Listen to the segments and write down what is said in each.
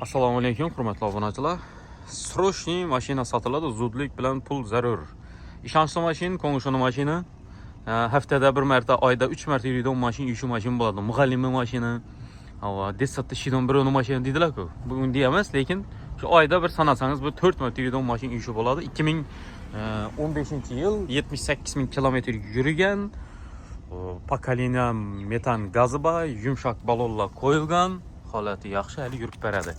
Assalomu alaykum, hurmatli obunachilar. Srochniy mashina sotiladi, zudlik bilan pul zarur. Ishonchli mashina, ko'ngilli mashina. Haftada bir marta, oyda 3 marta yuradigan mashina, ishu mashina bo'ladi. Muallimi mashina. Va desatda shidon bir o'ni mashina dedilar-ku. Bugun deyamiz, lekin shu oyda bir sanasangiz bu 4 marta yuradigan mashina ishu bo'ladi. 2015-yil 78 000 kilometr yurgan. Pokoleniya metan gazi bor, yumshoq balonlar qo'yilgan. Holati yaxshi, hali yurib beradi.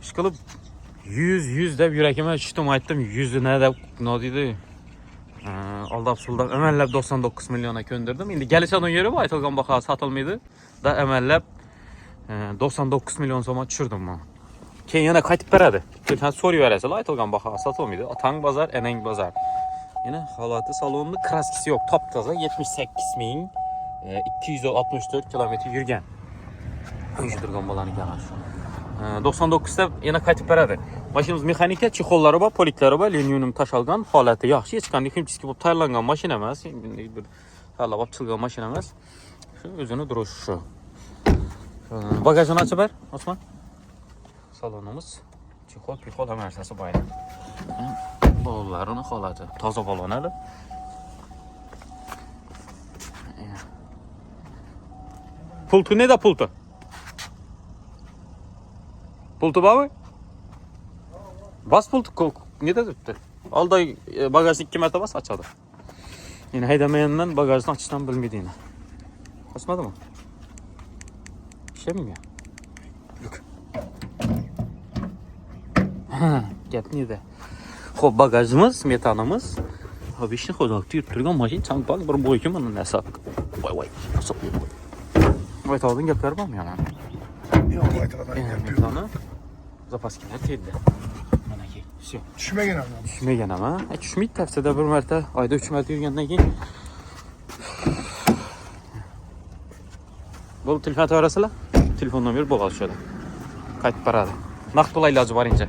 Ishqilib 100 deb yurakimga tushdim, aytdim 100 ni deb nodiydi. Aldab-suldab amallab 99 milliona ko'ndirdim. Endi Galichadan yurib aytilgan baho sotilmaydi. Da amallab 99 million so'm tushirdim men. Keyin yana qaytib beradi. Tilxat so'rayverasizlar, aytilgan baho sotilmaydi. Otang bozor, enang bozor. Yana holati salonni kraskasi yo'q, top-toza 78 264 kilometr yurgan. Uyushtirgan bo'lani ekan shu. 99 da yana qaytib beradi. Mashinamiz mexanika, chexollari bor, poliklari bor, linium tashalgan, holati yaxshi, hech qanday ximchiski bo'lib tayyorlangan mashina emas, bir tanlab ochilgan mashina emas. Shu o'zini durushi shu. Bagajini ochib ber, Osmon. Salonimiz chexol hamma narsasi bor. Balonlarini holati toza balon hali. Pultu neda pultu? Pultu bormi? Bas pultu ne debdi? Alday bagajni 2 marta bas ochadi. Yine haydamagandan bagajni ochishdan bilmaydi yine. Bosmadimi? Ishlammi? Yo'q. Gap neda? Xo'p, bagajimiz, metanimiz. Hop, ishni xo'jalik yurib turgan mashina chanqoq bir bo'yki mana narsa. Voy. Aytadigan gaplar bormi yana? Yo'q, aytadigan gap yo'q. Zapaskalar tegdi. Mana ki. Shu. Tushmagan ama. Tushmaydi, haftada bir marta, oyda 3 marta yurgandan keyin. Bu telefon orasida telefon nomeri bo'ladi shunda. Qaytib boradi. Naqd pul iloji borincha.